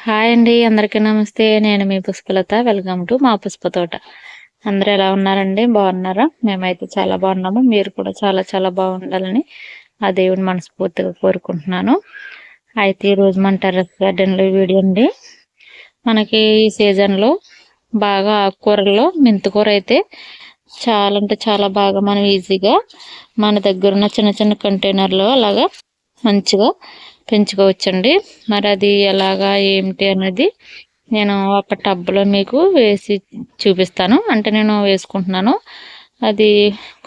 Hi అండి. అందరికీ నమస్తే. నేను మీ పుష్పలత. వెల్కమ్ టు మా పుష్ప తోట. అందరూ ఎలా ఉన్నారండి? బాగున్నారా? మేమైతే చాలా బాగున్నాము. మీరు కూడా చాలా చాలా బాగుండాలని ఆ దేవుని మనస్ఫూర్తిగా కోరుకుంటున్నాను. అయితే ఈరోజు మన టెర్రస్ గార్డెన్లో వీడియో అండి. మనకి ఈ సీజన్లో బాగా ఆకుకూరల్లో మెంతికూర అయితే చాలా అంటే చాలా బాగా మనం ఈజీగా మన దగ్గర ఉన్న చిన్న చిన్న కంటైనర్లో అలాగా మంచిగా పెంచుకోవచ్చండి. మరి అది ఎలాగా ఏమిటి అనేది నేను ఒక టబ్లో మీకు వేసి చూపిస్తాను. అంటే నేను వేసుకుంటున్నాను. అది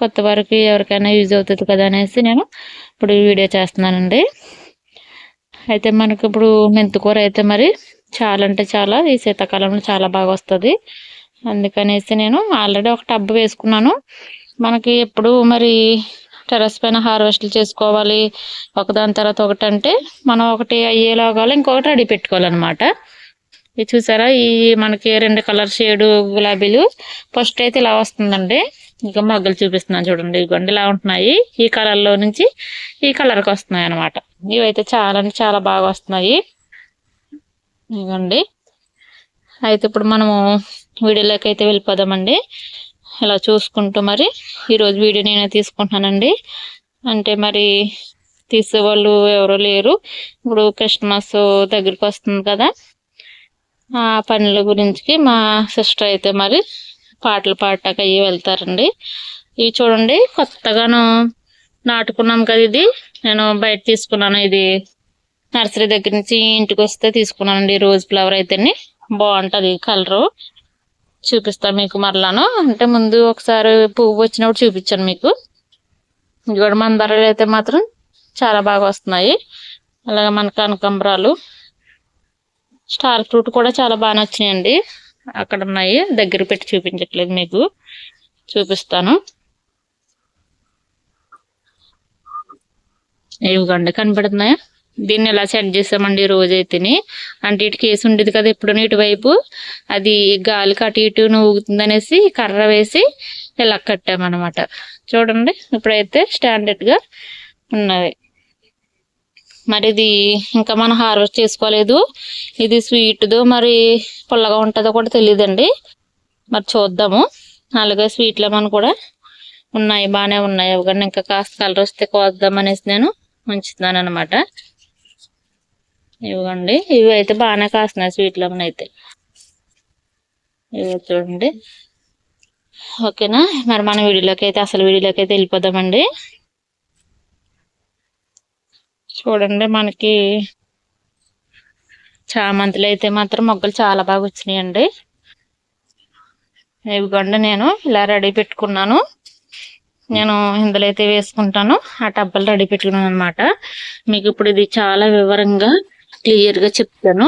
కొత్త వారికి ఎవరికైనా యూజ్ అవుతుంది కదా అనేసి నేను ఇప్పుడు వీడియో చేస్తున్నానండి. అయితే మనకి ఇప్పుడు మెంతికూర అయితే మరి చాలా అంటే చాలా ఈ శీతాకాలంలో చాలా బాగా వస్తుంది. అందుకనేసి నేను ఆల్రెడీ ఒక టబ్ వేసుకున్నాను. మనకి ఎప్పుడు మరి టెర్రస్ పైన హార్వెస్ట్లు చేసుకోవాలి ఒకదాని తర్వాత ఒకటి అంటే మనం ఒకటి అయ్యేలాగా ఇంకొకటి రెడీ పెట్టుకోవాలన్నమాట. ఇది చూసారా, ఈ మనకి 2 కలర్ షేడు గులాబీలు ఫస్ట్ అయితే ఇలా వస్తుందండి. ఇక మొగ్గలు చూపిస్తున్నాను చూడండి. ఇదిగోండి ఇలా ఉంటున్నాయి. ఈ కలర్లో నుంచి ఈ కలర్కి వస్తున్నాయి అన్నమాట. ఇవైతే చాలా అంటే చాలా బాగా వస్తున్నాయి. ఇదిగోండి. అయితే ఇప్పుడు మనము వీడియోలోకి అయితే వెళ్ళిపోదామండి. ఇలా చూసుకుంటూ మరి ఈరోజు వీడియో నేనే తీసుకుంటున్నానండి. అంటే మరి తీసేవాళ్ళు ఎవరో లేరు. ఇప్పుడు క్రిస్మస్ దగ్గరికి వస్తుంది కదా, ఆ పనుల గురించి మా సిస్టర్ అయితే మరి పాటలు పాడటానికి అయ్యి వెళ్తారండి. ఇవి చూడండి, కొత్తగాను నాటుకున్నాం కదా. ఇది నేను బయట తీసుకున్నాను. ఇది నర్సరీ దగ్గర నుంచి ఇంటికి వస్తే తీసుకున్నానండి. రోజ్ ఫ్లవర్ అయితేనే బాగుంటుంది కలరు. చూపిస్తాను మీకు మరలాను. అంటే ముందు ఒకసారి పువ్వు వచ్చినప్పుడు చూపించాను మీకు. ఇంకోటి మందారాలు అయితే మాత్రం చాలా బాగా వస్తున్నాయి. అలాగే మన కనకాంబరాలు, స్టార్ ఫ్రూట్ కూడా చాలా బాగా వచ్చినాయండి. అక్కడ ఉన్నాయి, దగ్గర పెట్టి చూపించట్లేదు, మీకు చూపిస్తాను. ఇవిగండి కనపడుతున్నాయా? దీన్ని ఎలా సెట్ చేసామండి రోజైతేని. అంటే ఇటు కేసు ఉండేది కదా ఎప్పుడు ఇటువైపు, అది గాలికి అటు ఇటు ఊగుతుంది అనేసి కర్ర వేసి ఇలా కట్టామన్నమాట. చూడండి ఇప్పుడైతే స్టాండర్డ్ గా ఉన్నది. మరి ఇది ఇంకా మనం హార్వెస్ట్ చేసుకోలేదు. ఇది స్వీట్దో మరి పుల్లగా ఉంటుందో కూడా తెలియదండి. మరి చూద్దాము. అలాగే స్వీట్ లెమన్ కూడా ఉన్నాయి, బాగానే ఉన్నాయి. అవి ఇంకా కాస్త కలర్ వస్తే కోద్దాం అనేసి నేను ఉంచుతున్నాను అనమాట. ఇవ్వండి, ఇవి అయితే బాగానే కాస్తున్నాయి స్వీట్ లెమన్ అయితే. ఇవి చూడండి. ఓకేనా, మరి మన వీడియోలోకి అయితే అసలు వీడియోలోకి అయితే వెళ్ళిపోదామండి. చూడండి, మనకి చామంతులు అయితే మాత్రం మొగ్గలు చాలా బాగా వచ్చినాయండి. ఇవిగోండి నేను ఇలా రెడీ పెట్టుకున్నాను. నేను ఇందులో అయితే వేసుకుంటాను. ఆ టబ్బలు రెడీ పెట్టుకున్నాను అనమాట. మీకు ఇప్పుడు ఇది చాలా వివరంగా క్లియర్గా చెప్తాను.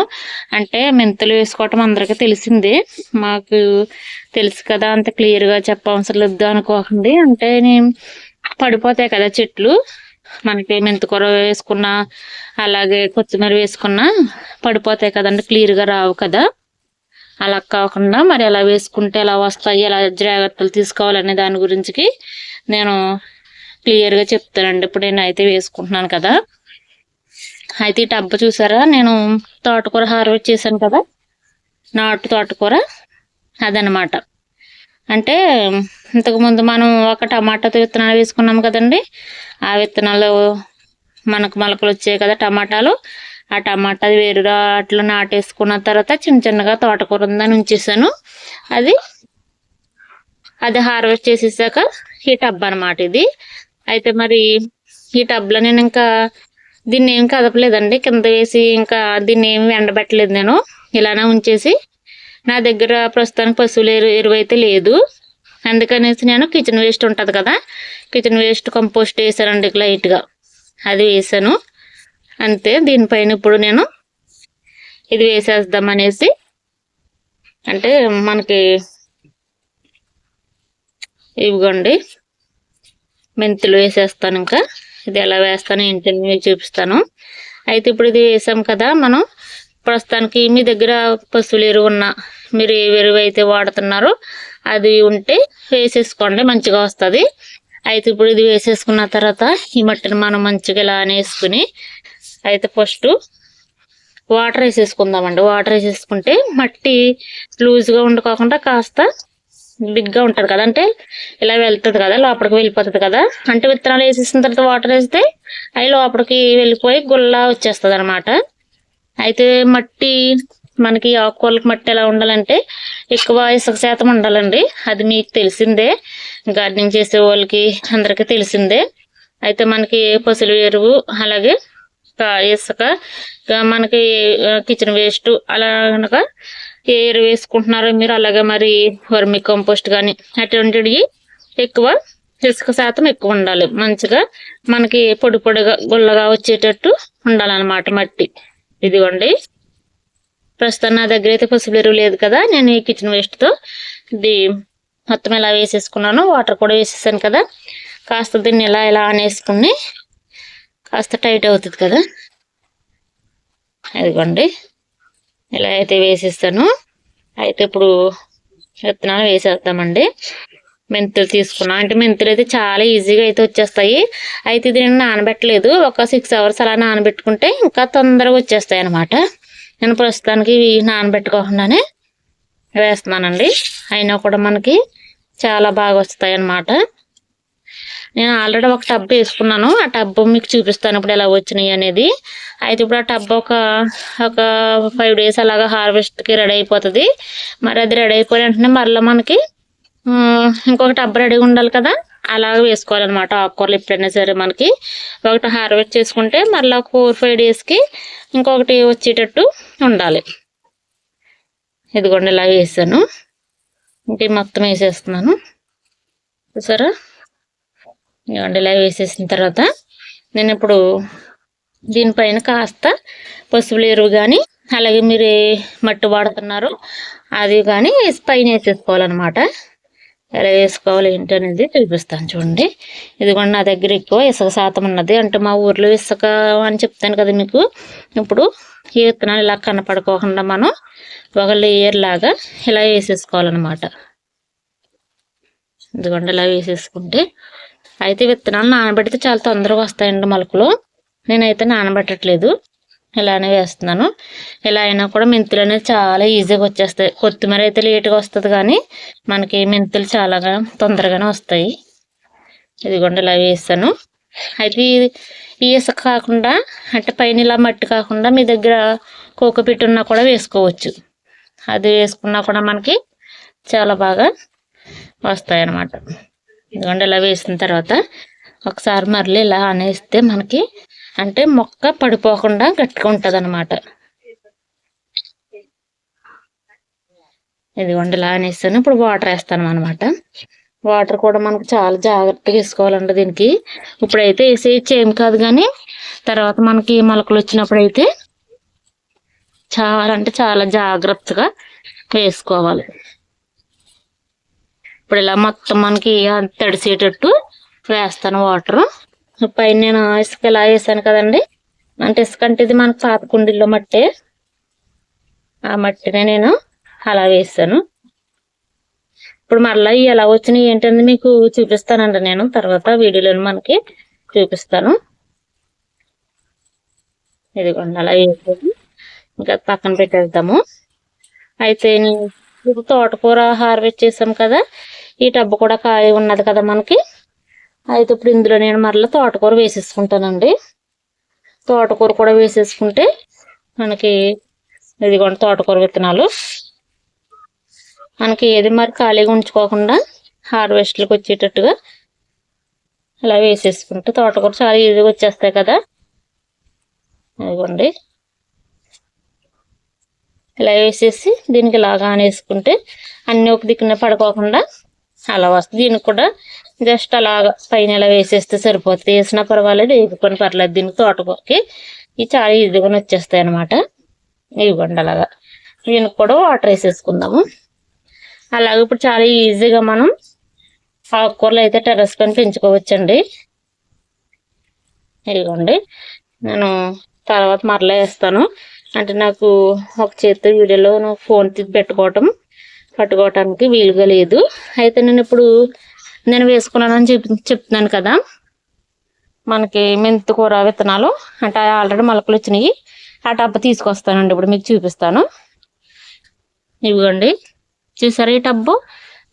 అంటే మెంతులు వేసుకోవటం అందరికీ తెలిసిందే, మాకు తెలుసు కదా, అంత క్లియర్గా చెప్పవసరం లేదు అనుకోకండి. అంటే నేను పడిపోతాయి కదా చెట్లు, మనకి మెంతికూర వేసుకున్నా అలాగే కొత్తిమీర వేసుకున్నా పడిపోతాయి కదండి, క్లియర్గా రావు కదా. అలా కాకుండా మరి ఎలా వేసుకుంటే ఎలా వస్తాయి, ఎలా జాగ్రత్తలు తీసుకోవాలనే దాని గురించి నేను క్లియర్గా చెప్తానండి. ఇప్పుడు నేను అయితే వేసుకుంటున్నాను కదా. అయితే ఈ టబ్బ చూసారా, నేను తోటకూర హార్వెస్ట్ చేశాను కదా, నాటు తోటకూర అదనమాట. అంటే ఇంతకుముందు మనం ఒక టమాటా విత్తనాలు వేసుకున్నాం కదండి, ఆ విత్తనాలు మనకు మొలకలు వచ్చాయి కదా టమాటాలు. ఆ టమాటా వేరుగా అట్లా నాటేసుకున్న తర్వాత చిన్న చిన్నగా తోటకూర ఉందని ఉంచేసాను. అది హార్వెస్ట్ చేసేసాక ఈ టబ్ అనమాట ఇది. అయితే మరి ఈ టబ్లో నేను ఇంకా దీన్ని ఏం కదపలేదండి, కింద వేసి ఇంకా దీన్ని ఏమి ఎండబెట్టలేదు. నేను ఇలానే ఉంచేసి, నా దగ్గర ప్రస్తుతానికి పశువుల ఎరువు అయితే లేదు, అందుకనేసి నేను కిచెన్ వేస్ట్ ఉంటుంది కదా, కిచెన్ వేస్ట్ కంపోస్ట్ వేసానండి లైట్గా, అది వేసాను అంతే. దీనిపైన ఇప్పుడు నేను ఇది వేసేద్దాం అనేసి, అంటే మనకి ఇవిగోండి మెంతులు వేసేస్తాను. ఇంకా ఇది ఎలా వేస్తాను ఏంటని మీకు చూపిస్తాను. అయితే ఇప్పుడు ఇది వేసాం కదా, మనం ప్రస్తుతానికి మీ దగ్గర పశువుల ఎరువు ఉన్నా, మీరు ఏ ఎరువు అయితే వాడుతున్నారో అది ఉంటే వేసేసుకోండి, మంచిగా వస్తుంది. అయితే ఇప్పుడు ఇది వేసేసుకున్న తర్వాత ఈ మట్టిని మనం మంచిగా ఇలా వేసుకుని, అయితే ఫస్ట్ వాటర్ వేసేసుకుందామండి. వాటర్ వేసేసుకుంటే మట్టి లూజ్గా ఉండుకోకుండా కాస్త బిగ్గా ఉంటుంది కదా, అంటే ఇలా వెళ్తుంది కదా, లోపలికి వెళ్ళిపోతుంది కదా. అంటే విత్తనాలు వేసేసిన తర్వాత వాటర్ వేస్తే అవి లోపలికి వెళ్ళిపోయి గుల్ల వచ్చేస్తుంది అనమాట. అయితే మట్టి మనకి ఆకుకూరలకు మట్టి ఎలా ఉండాలంటే ఎక్కువ ఇసుక శాతం ఉండాలండి. అది మీకు తెలిసిందే, గార్డెనింగ్ చేసే వాళ్ళకి అందరికీ తెలిసిందే. అయితే మనకి పసులు ఎరువు, అలాగే ఇసుక, మనకి కిచెన్ వేస్ట్ అలా కనుక ఏ ఎరువు వేసుకుంటున్నారో మీరు, అలాగే మరి వర్మి కంపోస్ట్ కానీ అటువంటివి ఎక్కువ ఇసుక శాతం ఎక్కువ ఉండాలి. మంచిగా మనకి పొడి పొడిగా గుల్లగా వచ్చేటట్టు ఉండాలన్నమాట మట్టి. ఇదిగోండి, ప్రస్తుతం నా దగ్గర అయితే పసుపు ఎరువు లేదు కదా, నేను ఈ కిచెన్ వేస్ట్తో ఇది మొత్తం ఇలా వేసేసుకున్నాను. వాటర్ కూడా వేసేసాను కదా, కాస్త దీన్ని ఇలా ఇలా అనేసుకుని కాస్త టైట్ అవుతుంది కదా. అదిగోండి, ఇలా అయితే వేసేస్తాను. అయితే ఇప్పుడు విత్తనాలు వేసేద్దామండి. మెంతులు తీసుకున్నాం, అంటే మెంతులు అయితే చాలా ఈజీగా అయితే వచ్చేస్తాయి. అయితే ఇది నేను నానబెట్టలేదు, ఒక 6 hours అలా నానబెట్టుకుంటే ఇంకా తొందరగా వచ్చేస్తాయి అన్నమాట. నేను ప్రస్తుతానికి నానబెట్టుకోకుండానే వేస్తున్నానండి. అయినా కూడా మనకి చాలా బాగా వస్తాయి అన్నమాట. నేను ఆల్రెడీ ఒక టబ్ వేసుకున్నాను, ఆ టబ్ మీకు చూపిస్తాను ఇప్పుడు ఎలా వచ్చినాయి అనేది. అయితే ఇప్పుడు ఆ టబ్ ఒక 5 days అలాగా హార్వెస్ట్కి రెడీ అయిపోతుంది. మరి అది రెడీ అయిపోయిన వెంటనే మరలా మనకి ఇంకొక టబ్ రెడీగా ఉండాలి కదా, అలాగ వేసుకోవాలన్నమాట. ఆకుకూరలు ఎప్పుడైనా సరే మనకి ఒకటి హార్వెస్ట్ చేసుకుంటే మరలా 4-5 daysకి ఇంకొకటి వచ్చేటట్టు ఉండాలి. ఇదిగోండి, ఇలా వేసాను. ఇంక మొత్తం వేసేస్తున్నాను, చూసారా. ఇవ్వండి, ఇలా వేసేసిన తర్వాత నేను ఇప్పుడు దీనిపైన కాస్త పసుపుల ఎరువు కానీ, అలాగే మీరు మట్టి వాడుతున్నారు అది కానీ పైన వేసేసుకోవాలన్నమాట. ఎలా వేసుకోవాలి ఏంటి అనేది చూపిస్తాను చూడండి. ఇదిగోండి, నా దగ్గర ఎక్కువ ఇసుక శాతం ఉన్నది, అంటే మా ఊర్లో ఇసుక అని చెప్తాను కదా మీకు. ఇప్పుడు ఈ విత్తనాలు ఇలా కనపడుకోకుండా మనం ఒక లేయర్ లాగా ఇలా వేసేసుకోవాలన్నమాట. ఇదిగోండి, ఇలా వేసేసుకుంటే అయితే విత్తనాలు నానబెడితే చాలా తొందరగా వస్తాయండి మొలకలు. నేనైతే నానబెట్టట్లేదు, ఇలానే వేస్తున్నాను. ఇలా అయినా కూడా మెంతులు అనేది చాలా ఈజీగా వచ్చేస్తాయి. కొత్తిమీర అయితే లేట్గా వస్తుంది, కానీ మనకి మెంతులు చాలా తొందరగానే వస్తాయి. ఇదిగోండి, ఇలా వేసాను. అయితే ఈ ఇసుక కాకుండా, అంటే పైన ఇలా మట్టి కాకుండా మీ దగ్గర కోకోపీట్ ఉన్నా కూడా వేసుకోవచ్చు. అది వేసుకున్నా కూడా మనకి చాలా బాగా వస్తాయి అన్నమాట. ఇదిగోండి, ఇలా వేసిన తర్వాత ఒకసారి మరలి ఇలా అనేస్తే మనకి అంటే మొక్క పడిపోకుండా గట్టిగా ఉంటుంది అన్నమాట. ఇదిగోండి, ఇలా అనేస్తాను. ఇప్పుడు వాటర్ వేస్తాను అనమాట. వాటర్ కూడా మనకు చాలా జాగ్రత్తగా వేసుకోవాలండి దీనికి. ఇప్పుడైతే వేసేయచ్చు ఏం కాదు, కానీ తర్వాత మనకి మొలకలు వచ్చినప్పుడు అయితే చాలా అంటే చాలా జాగ్రత్తగా వేసుకోవాలి. ఇప్పుడు ఇలా మొత్తం మనకి తడిసేటట్టు వేస్తాను వాటర్. పైన నేను ఇసుక ఇలా వేసాను కదండి, అంటే ఇసుక అంటే ఇది మనకు పాత కుండీల్లో మట్టి, ఆ మట్టినే నేను అలా వేసాను. ఇప్పుడు మళ్ళీ ఎలా వచ్చినాయి ఏంటంటే మీకు చూపిస్తానండి, నేను తర్వాత వీడియోలో మనకి చూపిస్తాను. ఇదిగోండి, అలా వేసేది ఇంకా పక్కన పెట్టేద్దాము. అయితే ఇప్పుడు తోటకూర హార్వెస్ట్ చేసాం కదా, ఈ టబ్బు కూడా ఖాళీ ఉన్నది కదా మనకి. అయితే ఇప్పుడు ఇందులో నేను మరలా తోటకూర వేసేసుకుంటానండి. తోటకూర కూడా వేసేసుకుంటే మనకి ఇదిగోండి తోటకూర విత్తనాలు మనకి ఏది మరి ఖాళీగా ఉంచుకోకుండా హార్వెస్ట్లకు వచ్చేటట్టుగా ఇలా వేసేసుకుంటే తోటకూర చాలా ఈజీగా వచ్చేస్తాయి కదా. ఇదిగోండి, ఇలా వేసేసి దీనికి ఇలాగా వేసుకుంటే అన్నీ ఒక దిక్కున పడుకోకుండా అలా వస్తుంది. దీనికి కూడా జస్ట్ అలాగా పైన ఇలా వేసేస్తే సరిపోతుంది. వేసినా పర్వాలేదు, వేసుకొని పర్లేదు. దీనికి తోటకూరకి ఇవి చాలా ఈజీగా వచ్చేస్తాయి అన్నమాట. ఇవ్వండి, అలాగా దీనికి కూడా వాటర్ వేసేసుకుందాము. అలాగే ఇప్పుడు చాలా ఈజీగా మనం ఆకుకూరలు అయితే టెర్రస్ పైన పెంచుకోవచ్చండి. ఇదిగోండి, నేను తర్వాత మరలా వేస్తాను. అంటే నాకు ఒక చేతి వీడియోలో ఫోన్ పట్టుకోవటానికి వీలుగా లేదు. అయితే నేను ఇప్పుడు వేసుకున్నానని చెప్తున్నాను కదా, మనకి మెంతికూర విత్తనాలు అంటే ఆల్రెడీ మొలకలు వచ్చినాయి. ఆ టబ్బు తీసుకొస్తానండి, ఇప్పుడు మీకు చూపిస్తాను. ఇవ్వండి, చూసారా ఈ టబ్బు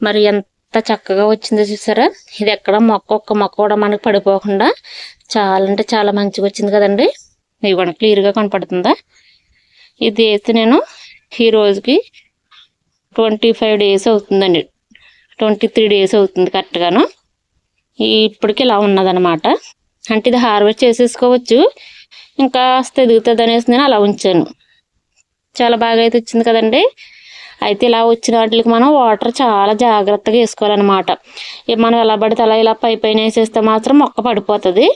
మరి ఎంత చక్కగా వచ్చిందో చూసారా. ఇది ఎక్కడ ఒక్క మొక్క కూడా మనకు పడిపోకుండా చాలా అంటే చాలా మంచిగా వచ్చింది కదండి. ఇవ్వండి, క్లియర్గా కనపడుతుందా. ఇది వేసి నేను ఈ రోజుకి 25 days అవుతుందండి, 23 days అవుతుంది కరెక్ట్గాను. ఇప్పటికి ఇలా ఉన్నదనమాట. అంటే ఇది హార్వెస్ట్ చేసేసుకోవచ్చు, ఇంకా ఎదుగుతుంది అనేసి నేను అలా ఉంచాను. చాలా బాగా అయితే వచ్చింది కదండి. అయితే ఇలా వచ్చిన వాటికి మనం వాటర్ చాలా జాగ్రత్తగా వేసుకోవాలన్నమాట. మనం ఎలా పడితే అలా ఇలా పైన వేసేస్తే మాత్రం మొక్క పడిపోతుంది.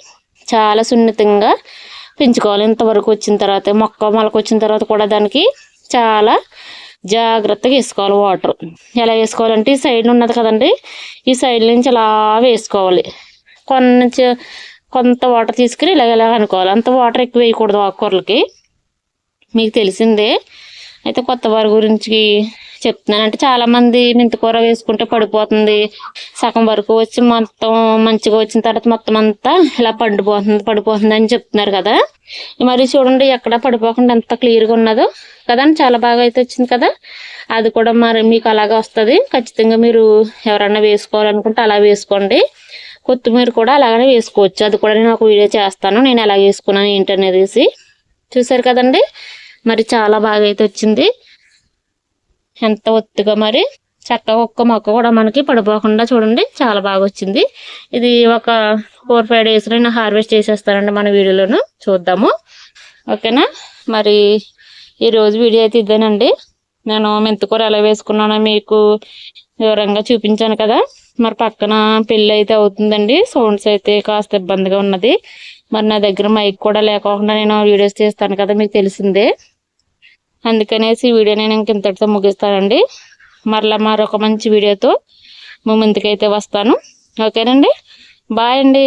చాలా సున్నితంగా పెంచుకోవాలి. ఇంతవరకు వచ్చిన తర్వాత మొక్క మొలకొచ్చిన తర్వాత కూడా దానికి చాలా జాగ్రత్తగా వేసుకోవాలి వాటర్. ఎలా వేసుకోవాలంటే ఈ సైడ్ ఉన్నది కదండి, ఈ సైడ్ నుంచి అలా వేసుకోవాలి. కొంత వాటర్ తీసుకుని ఇలాగ అనుకోవాలి. అంత వాటర్ ఎక్కువ వేయకూడదు ఆకుకూరలకి, మీకు తెలిసిందే. అయితే కొత్త వారి గురించి చెప్తున్నాను. అంటే చాలామంది మెంతికూర వేసుకుంటే పడిపోతుంది, సగం వరకు వచ్చి మొత్తం మంచిగా వచ్చిన తర్వాత మొత్తం అంతా ఇలా పడిపోతుంది అని చెప్తున్నారు కదా. మరి చూడండి ఎక్కడ పడిపోకుండా ఎంత క్లియర్గా ఉన్నదో కదండి. చాలా బాగా అయితే వచ్చింది కదా. అది కూడా మరి మీకు అలాగే వస్తుంది. ఖచ్చితంగా మీరు ఎవరన్నా వేసుకోవాలనుకుంటే అలా వేసుకోండి. కొత్తిమీర కూడా అలాగనే వేసుకోవచ్చు, అది కూడా నేను ఒక వీడియో చేస్తాను, నేను ఎలా వేసుకున్నాను ఏంటనేది. చూసారు కదండి, మరి చాలా బాగా అయితే వచ్చింది. ఎంత ఒత్తుగా మరి చక్కగా ఒక్క మొక్క కూడా మనకి పడిపోకుండా చూడండి చాలా బాగా వచ్చింది. ఇది ఒక 4-5 days నేను హార్వెస్ట్ చేసేస్తానండి. మన వీడియోలోను చూద్దాము, ఓకేనా. మరి ఈరోజు వీడియో అయితే ఇదేనండి. నేను మెంతికూర ఎలా వేసుకున్నానో మీకు వివరంగా చూపించాను కదా. మరి పక్కన పెళ్ళి అయితే అవుతుందండి, సౌండ్స్ అయితే కాస్త ఇబ్బందిగా ఉన్నది. మరి నా దగ్గర మైక్ కూడా లేకోకుండా నేను వీడియోస్ చేస్తాను కదా, మీకు తెలిసిందే. అందుకనేసి ఈ వీడియో నేను ఇంతటితో ముగిస్తానండి. మరలా మరొక మంచి వీడియోతో ముందుకైతే వస్తాను, ఓకేనండి. బాయ్ అండి.